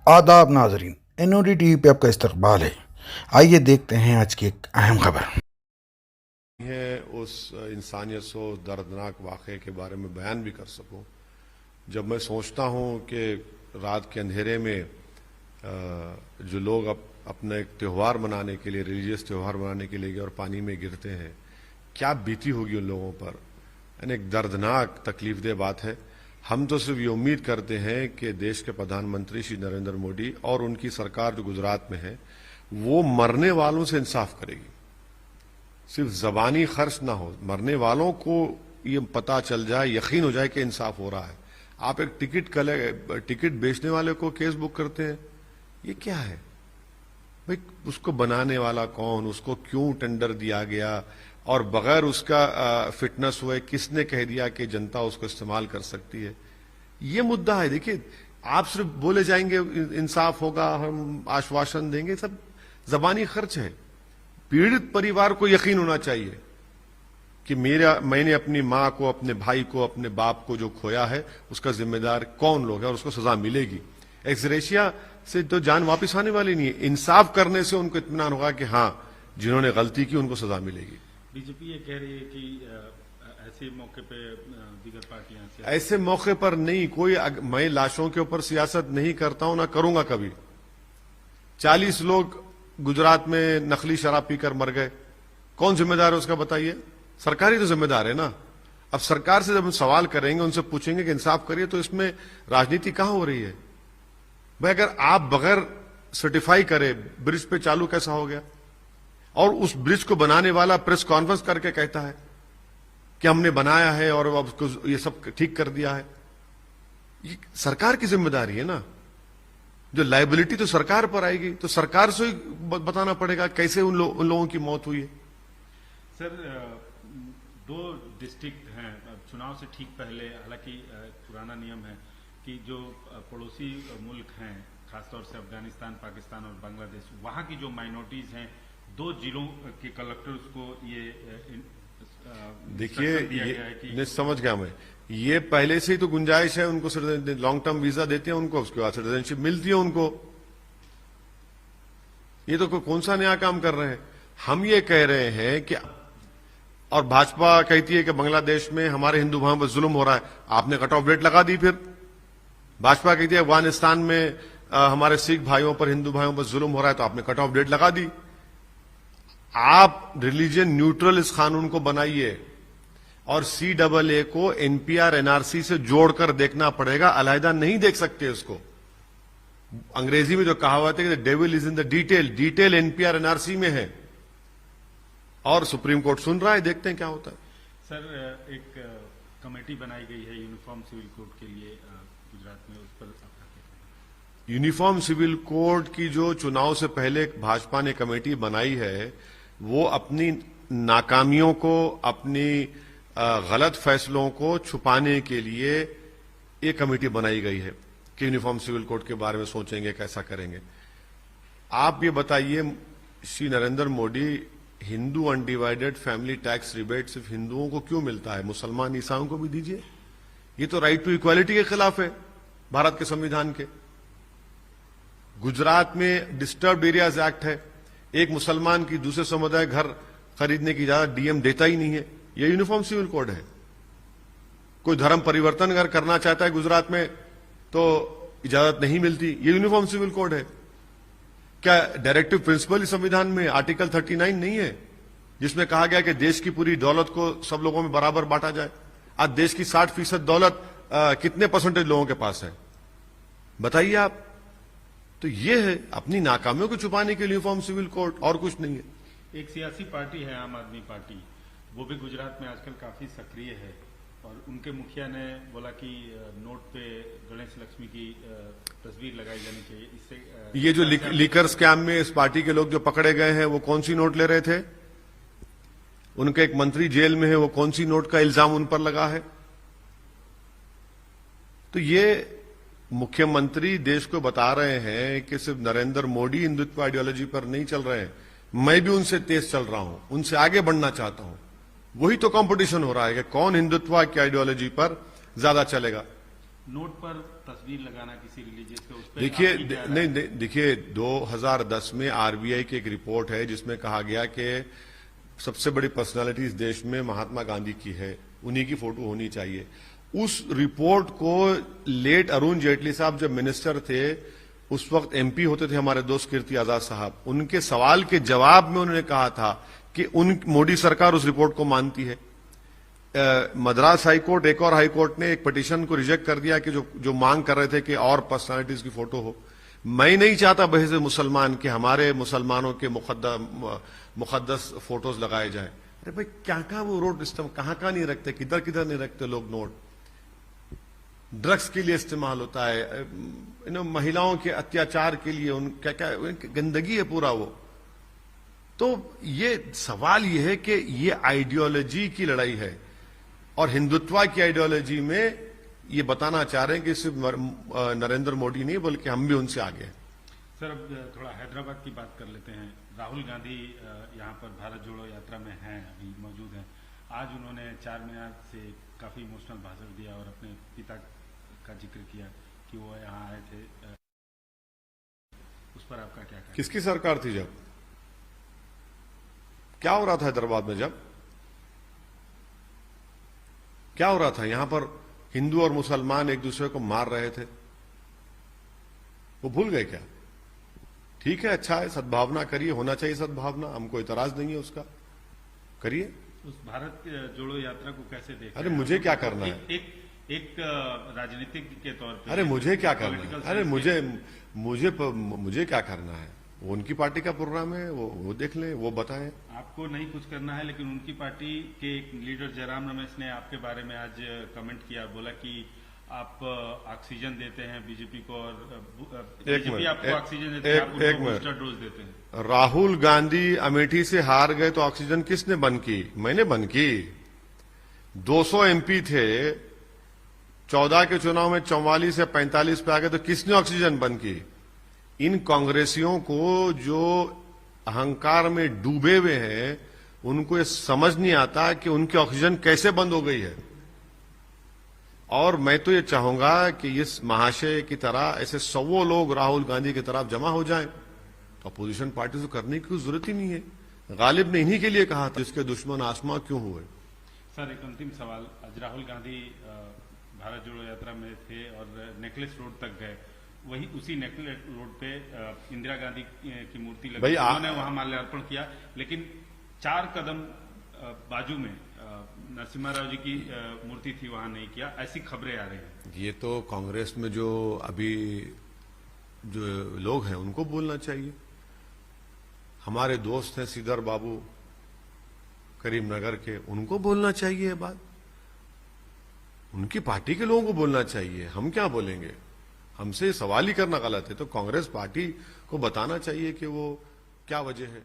आदाब नाजरीन, NOD TV पे आपका इस्तकबाल है। आइए देखते हैं आज की एक अहम खबर। है उस इंसानियत से दर्दनाक वाक़े के बारे में बयान भी कर सकूं। जब मैं सोचता हूं कि रात के अंधेरे में जो लोग अपना एक त्यौहार मनाने के लिए, रिलीजियस त्यौहार मनाने के लिए गए और पानी में गिरते हैं, क्या बीती होगी उन लोगों पर। यानी एक दर्दनाक तकलीफदेह बात है। हम तो सिर्फ ये उम्मीद करते हैं कि देश के प्रधानमंत्री श्री नरेंद्र मोदी और उनकी सरकार जो गुजरात में है वो मरने वालों से इंसाफ करेगी, सिर्फ जबानी खर्च ना हो, मरने वालों को ये पता चल जाए, यकीन हो जाए कि इंसाफ हो रहा है। आप एक टिकट बेचने वाले को केस बुक करते हैं, ये क्या है भाई? उसको बनाने वाला कौन, उसको क्यों टेंडर दिया गया और बगैर उसका फिटनेस हुए किसने कह दिया कि जनता उसको इस्तेमाल कर सकती है? ये मुद्दा है। देखिए, आप सिर्फ बोले जाएंगे इंसाफ होगा, हम आश्वासन देंगे, सब जबानी खर्च है। पीड़ित परिवार को यकीन होना चाहिए कि मैंने अपनी मां को, अपने भाई को, अपने बाप को जो खोया है उसका जिम्मेदार कौन लोग है और उसको सजा मिलेगी। एक्सग्रेशिया से तो जान वापस आने वाली नहीं है। इंसाफ करने से उनको इत्मीनान होगा कि हाँ, जिन्होंने गलती की उनको सजा मिलेगी। बीजेपी ये कह रही है कि ऐसे मौके पे दीगर पार्टियां ऐसे मौके पर नहीं कोई, मैं लाशों के ऊपर सियासत नहीं करता हूं, ना करूंगा कभी। 40 लोग गुजरात में नकली शराब पीकर मर गए, कौन जिम्मेदार है उसका बताइए? सरकार ही तो जिम्मेदार है ना। अब सरकार से जब हम सवाल करेंगे, उनसे पूछेंगे कि इंसाफ करिए, तो इसमें राजनीति कहां हो रही है भाई? अगर आप बगैर सर्टिफाई करे ब्रिज पे चालू कैसा हो गया? और उस ब्रिज को बनाने वाला प्रेस कॉन्फ्रेंस करके कहता है कि हमने बनाया है और अब उसको ये सब ठीक कर दिया है। ये सरकार की जिम्मेदारी है ना। जो लायबिलिटी तो सरकार पर आएगी, तो सरकार से ही बताना पड़ेगा कैसे उन लोगों की मौत हुई है। सर, 2 डिस्ट्रिक्ट हैं चुनाव से ठीक पहले, हालांकि पुराना नियम है कि जो पड़ोसी मुल्क हैं, खासतौर से अफगानिस्तान, पाकिस्तान और बांग्लादेश, वहां की जो माइनॉरिटीज हैं, 2 जिलों के कलेक्टर्स को ये देखिए, ये समझ गया मैं। ये पहले से ही तो गुंजाइश है, उनको लॉन्ग टर्म वीजा देते हैं उनको, उसके बाद सिटीजनशिप मिलती है उनको। ये तो कौन सा नया काम कर रहे हैं? हम ये कह रहे हैं कि, और भाजपा कहती है कि बांग्लादेश में हमारे हिंदू भाइयों पर जुल्म हो रहा है, आपने कट ऑफ डेट लगा दी। फिर भाजपा कहती है अफगानिस्तान में हमारे सिख भाइयों पर, हिंदू भाइयों पर जुल्म हो रहा है, तो आपने कट ऑफ डेट लगा दी। आप रिलीजन न्यूट्रल इस कानून को बनाइए और CAA को NPR NRC से जोड़कर देखना पड़ेगा, अलहदा नहीं देख सकते उसको। अंग्रेजी में जो कहावत है कि devil is in the detail, detail NPR NRC में है और सुप्रीम कोर्ट सुन रहा है, देखते हैं क्या होता है। सर, एक कमेटी बनाई गई है यूनिफॉर्म सिविल कोड के लिए गुजरात में, उस पर यूनिफॉर्म सिविल कोड की जो चुनाव से पहले भाजपा ने कमेटी बनाई है, वो अपनी नाकामियों को, अपनी गलत फैसलों को छुपाने के लिए एक कमेटी बनाई गई है कि यूनिफॉर्म सिविल कोड के बारे में सोचेंगे, कैसा करेंगे। आप ये बताइए, Shri Narendra Modi, Hindu undivided family tax rebate सिर्फ हिंदुओं को क्यों मिलता है? मुसलमान ईसाइयों को भी दीजिए। ये तो राइट टू इक्वालिटी के खिलाफ है भारत के संविधान के। गुजरात में डिस्टर्ब्ड एरियाज एक्ट है, एक मुसलमान की दूसरे समुदाय घर खरीदने की इजाजत डीएम देता ही नहीं है। यह यूनिफॉर्म सिविल कोड है। कोई धर्म परिवर्तन अगर करना चाहता है गुजरात में तो इजाजत नहीं मिलती, यह यूनिफॉर्म सिविल कोड है। क्या डायरेक्टिव प्रिंसिपल इस संविधान में आर्टिकल 39 नहीं है, जिसमें कहा गया कि देश की पूरी दौलत को सब लोगों में बराबर बांटा जाए? आज देश की 60% दौलत कितने परसेंटेज लोगों के पास है बताइए आप? तो ये है अपनी नाकामियों को छुपाने के लिए यूनिफॉर्म सिविल कोड, और कुछ नहीं है। एक सियासी पार्टी है आम आदमी पार्टी, वो भी गुजरात में आजकल काफी सक्रिय है और उनके मुखिया ने बोला कि नोट पे गणेश लक्ष्मी की तस्वीर लगाई जानी चाहिए। इससे ये जो लीकर स्कैम में इस पार्टी के लोग जो पकड़े गए हैं, वो कौन सी नोट ले रहे थे? उनके एक मंत्री जेल में है, वो कौन सी नोट का इल्जाम उन पर लगा है? तो ये मुख्यमंत्री देश को बता रहे हैं कि सिर्फ नरेंद्र मोदी हिंदुत्व आइडियोलॉजी पर नहीं चल रहे हैं, मैं भी उनसे तेज चल रहा हूं, उनसे आगे बढ़ना चाहता हूं। वही तो कंपटीशन हो रहा है कि कौन हिंदुत्व की आइडियोलॉजी पर ज्यादा चलेगा। नोट पर तस्वीर लगाना किसी रिलीजियस पे, उस पे देखिए आपकी क्या राय? नहीं, देखिए 2010 में आरबीआई की एक रिपोर्ट है जिसमें कहा गया कि सबसे बड़ी पर्सनालिटी इस देश में महात्मा गांधी की है, उन्हीं की फोटो होनी चाहिए। उस रिपोर्ट को लेट अरुण जेटली साहब जब मिनिस्टर थे, उस वक्त एमपी होते थे हमारे दोस्त कीर्ति आजाद साहब, उनके सवाल के जवाब में उन्होंने कहा था कि मोदी सरकार उस रिपोर्ट को मानती है। मद्रास हाईकोर्ट, एक और हाईकोर्ट ने एक पिटीशन को रिजेक्ट कर दिया कि जो मांग कर रहे थे कि और पर्सनालिटीज की फोटो हो। मैं नहीं चाहता बहस मुसलमान कि हमारे मुसलमानों के मुकद्दस फोटोज लगाए जाए। अरे भाई क्या वो रोड सिस्टम कहां नहीं रखते, किधर किधर नहीं रखते लोग नोट। ड्रग्स के लिए इस्तेमाल होता है, महिलाओं के अत्याचार के लिए, क्या क्या गंदगी है पूरा वो। तो ये सवाल ये है कि ये आइडियोलॉजी की लड़ाई है और हिंदुत्व की आइडियोलॉजी में ये बताना चाह रहे हैं कि सिर्फ नरेंद्र मोदी नहीं बल्कि हम भी उनसे आगे हैं। सर अब थोड़ा हैदराबाद की बात कर लेते हैं। राहुल गांधी यहाँ पर भारत जोड़ो यात्रा में हैं, अभी मौजूद हैं। आज उन्होंने 4 मीनार से काफी इमोशनल भाषण दिया और अपने पिता का जिक्र किया कि वो यहाँ आए थे। उस पर आपका क्या कहना? किसकी सरकार थी जब? क्या हो रहा था हैदराबाद में? जब क्या हो रहा था? यहां पर हिंदू और मुसलमान एक दूसरे को मार रहे थे, वो भूल गए क्या? ठीक है, अच्छा है, सद्भावना करिए, होना चाहिए सद्भावना, हमको इतराज नहीं है उसका, करिए। उस भारत जोड़ो यात्रा को कैसे देखें? अरे मुझे क्या करना है? एक राजनीतिक के तौर पे। अरे मुझे क्या करना है? अरे मुझे मुझे क्या करना है? वो उनकी पार्टी का प्रोग्राम है, वो देख लें, वो बताएं। आपको नहीं कुछ करना है, लेकिन उनकी पार्टी के एक लीडर जयराम रमेश ने आपके बारे में आज कमेंट किया, बोला कि आप ऑक्सीजन देते हैं बीजेपी को और बीजेपी आपको ऑक्सीजन देते हैं, आप उनको बूस्टर डोज देते हैं। राहुल गांधी अमेठी से हार गए तो ऑक्सीजन किसने बंद की? मैंने बंद की। 200 एमपी थे, 14 के चुनाव में 44 या 45 पे आ गए तो किसने ऑक्सीजन बंद की? इन कांग्रेसियों को जो अहंकार में डूबे हुए हैं, उनको ये समझ नहीं आता कि उनकी ऑक्सीजन कैसे बंद हो गई है। और मैं तो ये चाहूंगा कि इस महाशय की तरह ऐसे 100 लोग राहुल गांधी की तरफ जमा हो जाएं, तो अपोजिशन पार्टी को करने की जरूरत ही नहीं है। गालिब ने इन्हीं के लिए कहा था, जिसके दुश्मन आसमां क्यों हुए। सर एक अंतिम सवाल, आज राहुल गांधी भारत जोड़ो यात्रा में थे और नेकलेस रोड तक गए, वही उसी नेकलेस रोड पे इंदिरा गांधी की मूर्ति लगी, उन्होंने वहां माल्यार्पण किया, लेकिन 4 कदम बाजू में नरसिम्हा राव जी की मूर्ति थी, वहां नहीं किया, ऐसी खबरें आ रही हैं। ये तो कांग्रेस में जो अभी जो लोग हैं उनको बोलना चाहिए। हमारे दोस्त हैं सीधर बाबू करीमनगर के, उनको बोलना चाहिए ये बात, उनकी पार्टी के लोगों को बोलना चाहिए। हम क्या बोलेंगे? हमसे सवाल ही करना गलत है। तो कांग्रेस पार्टी को बताना चाहिए कि वो क्या वजह है।